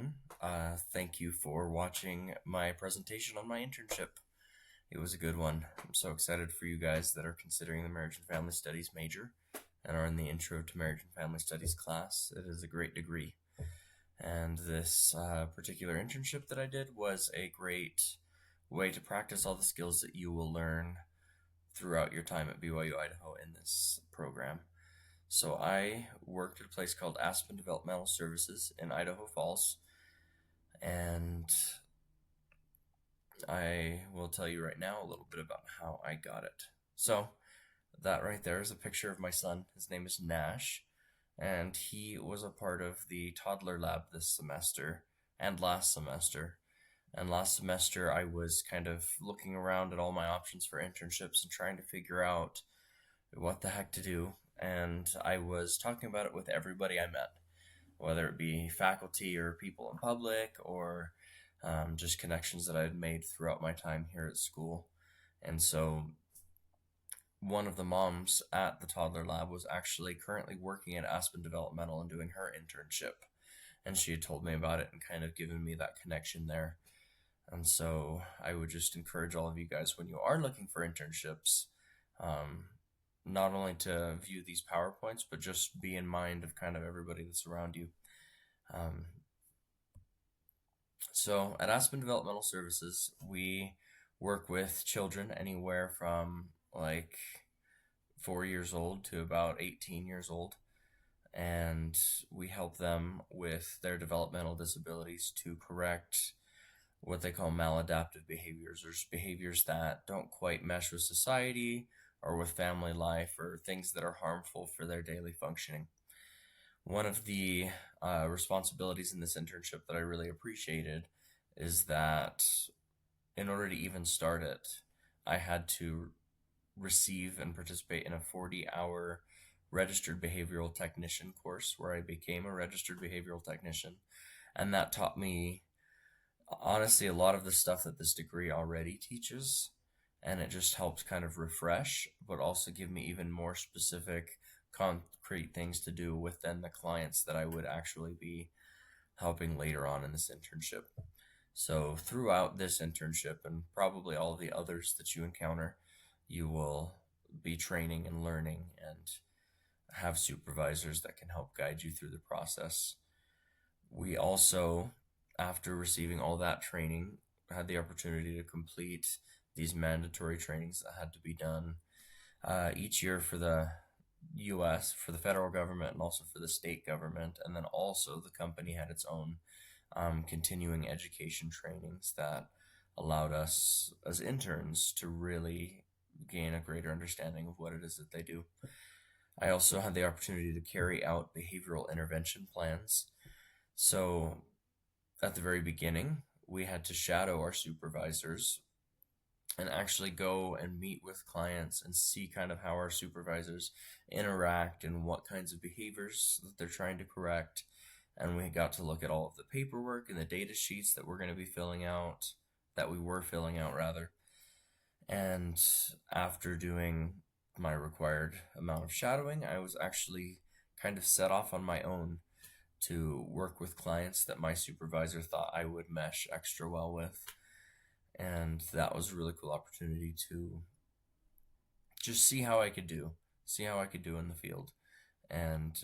everyone. Thank you for watching my presentation on my internship. It was a good one. I'm so excited for you guys that are considering the Marriage and Family Studies major and are in the Intro to Marriage and Family Studies class. It is a great degree. And this particular internship that I did was a great way to practice all the skills that you will learn throughout your time at BYU Idaho in this program. So I worked at a place called Aspen Developmental Services in Idaho Falls, and I will tell you right now a little bit about how I got it. So that right there is a picture of my son. His name is Nash, and he was a part of the toddler lab this semester and last semester. And last semester I was kind of looking around at all my options for internships and trying to figure out what the heck to do. And I was talking about it with everybody I met, whether it be faculty or people in public or just connections that I had made throughout my time here at school. And so one of the moms at the toddler lab was actually currently working at Aspen Developmental and doing her internship. And she had told me about it and kind of given me that connection there. And so I would just encourage all of you guys, when you are looking for internships, not only to view these PowerPoints, but just be in mind of kind of everybody that's around you. So at Aspen Developmental Services, we work with children anywhere from like 4 years old to about 18 years old. And we help them with their developmental disabilities to correct what they call maladaptive behaviors, or behaviors that don't quite mesh with society or with family life, or things that are harmful for their daily functioning. One of the responsibilities in this internship that I really appreciated is that in order to even start it, I had to receive and participate in a 40-hour registered behavioral technician course where I became a registered behavioral technician. And that taught me, honestly, a lot of the stuff that this degree already teaches. And it just helps kind of refresh, but also give me even more specific, concrete things to do with then the clients that I would actually be helping later on in this internship. So throughout this internship, and probably all of the others that you encounter, you will be training and learning and have supervisors that can help guide you through the process. We also, after receiving all that training, had the opportunity to complete these mandatory trainings that had to be done each year for the U.S., for the federal government, and also for the state government. And then also the company had its own continuing education trainings that allowed us as interns to really gain a greater understanding of what it is that they do. I also had the opportunity to carry out behavioral intervention plans. So at the very beginning, we had to shadow our supervisors and actually go and meet with clients and see kind of how our supervisors interact and what kinds of behaviors that they're trying to correct. And we got to look at all of the paperwork and the data sheets that we were filling out rather. And after doing my required amount of shadowing, I was actually kind of set off on my own to work with clients that my supervisor thought I would mesh extra well with. And that was a really cool opportunity to just see how I could do in the field, and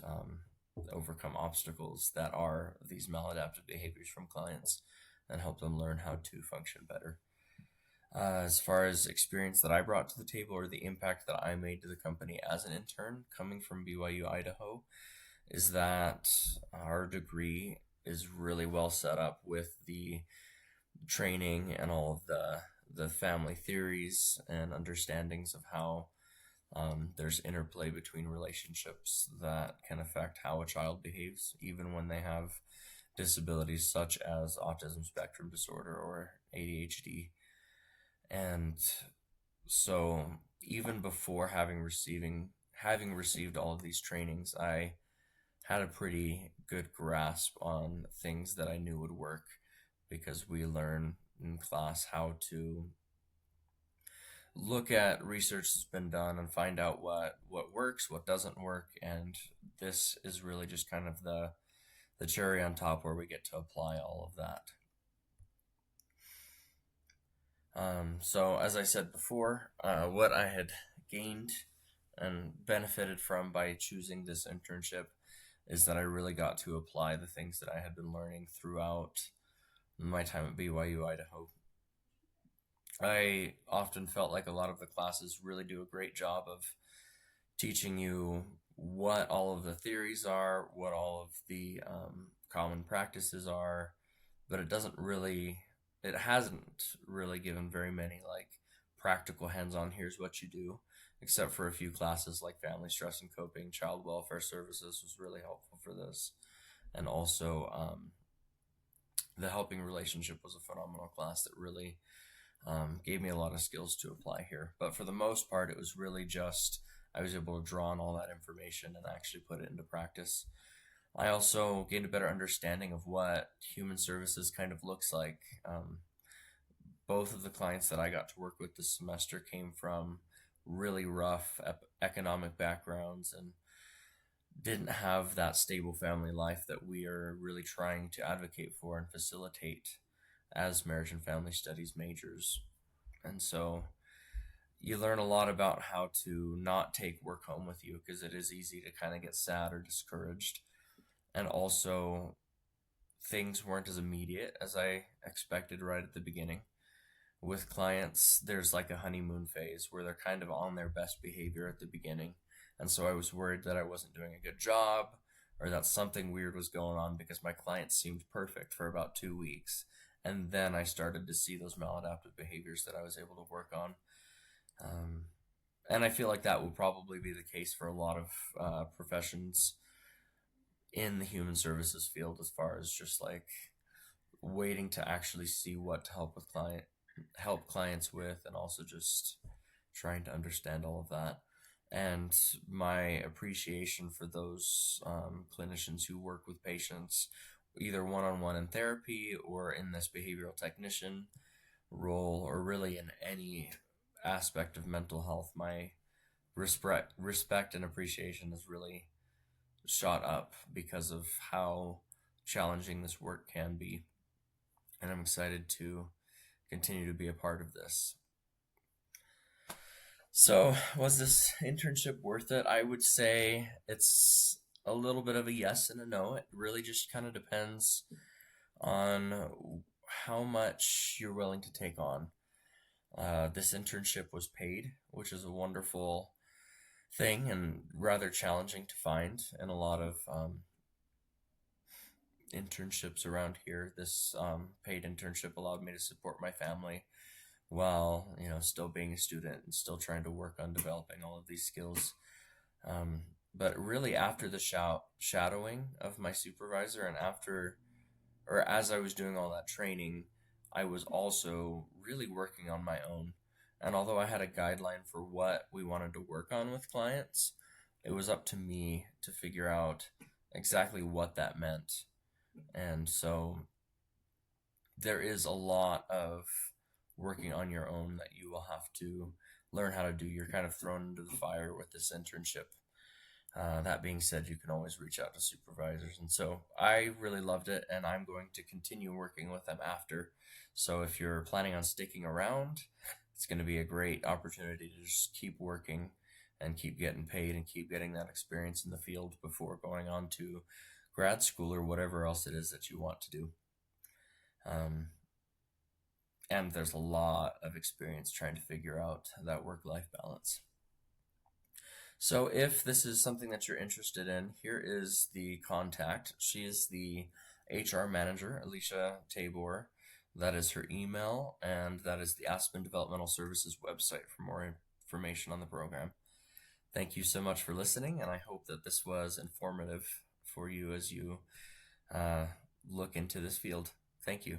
overcome obstacles that are these maladaptive behaviors from clients and help them learn how to function better. As far as experience that I brought to the table, or the impact that I made to the company as an intern coming from BYU Idaho, is that our degree is really well set up with the training and all of the family theories and understandings of how there's interplay between relationships that can affect how a child behaves, even when they have disabilities such as autism spectrum disorder or ADHD. And so even before having received all of these trainings, I had a pretty good grasp on things that I knew would work, because we learn in class how to look at research that's been done and find out what works, what doesn't work. And this is really just kind of the the cherry on top where we get to apply all of that. So as I said before, what I had gained and benefited from by choosing this internship is that I really got to apply the things that I had been learning throughout my time at BYU, Idaho. I often felt like a lot of the classes really do a great job of teaching you what all of the theories are, what all of the common practices are, but it hasn't really given very many like practical hands-on, here's what you do, except for a few classes like family stress and coping, child welfare services was really helpful for this. And also the helping relationship was a phenomenal class that really gave me a lot of skills to apply here. But for the most part, it was really just I was able to draw on all that information and actually put it into practice. I also gained a better understanding of what human services kind of looks like. Both of the clients that I got to work with this semester came from really rough economic backgrounds and didn't have that stable family life that we are really trying to advocate for and facilitate as marriage and family studies majors. And so you learn a lot about how to not take work home with you because it is easy to kind of get sad or discouraged. And also, things weren't as immediate as I expected right at the beginning. With clients, there's like a honeymoon phase where they're kind of on their best behavior at the beginning. And so I was worried that I wasn't doing a good job or that something weird was going on because my clients seemed perfect for about 2 weeks. And then I started to see those maladaptive behaviors that I was able to work on. And I feel like that will probably be the case for a lot of professions in the human services field, as far as just like waiting to actually see what to help clients with, and also just trying to understand all of that. And my appreciation for those clinicians who work with patients, either one-on-one in therapy or in this behavioral technician role, or really in any aspect of mental health, my respect and appreciation has really shot up because of how challenging this work can be. And I'm excited to continue to be a part of this. So, was this internship worth it? I would say it's a little bit of a yes and a no. It really just kind of depends on how much you're willing to take on. This internship was paid, which is a wonderful thing and rather challenging to find in a lot of internships around here. This paid internship allowed me to support my family while still being a student and still trying to work on developing all of these skills. But really, after the shadowing of my supervisor and as I was doing all that training, I was also really working on my own. And although I had a guideline for what we wanted to work on with clients, it was up to me to figure out exactly what that meant. And so there is a lot of working on your own that you will have to learn how to do. You're kind of thrown into the fire with this internship. That being said, you can always reach out to supervisors. And so I really loved it, and I'm going to continue working with them after. So if you're planning on sticking around, it's going to be a great opportunity to just keep working and keep getting paid and keep getting that experience in the field before going on to grad school or whatever else it is that you want to do. And there's a lot of experience trying to figure out that work-life balance. So if this is something that you're interested in, here is the contact. She is the HR manager, Alicia Tabor. That is her email, and that is the Aspen Developmental Services website for more information on the program. Thank you so much for listening, and I hope that this was informative for you as you look into this field. Thank you.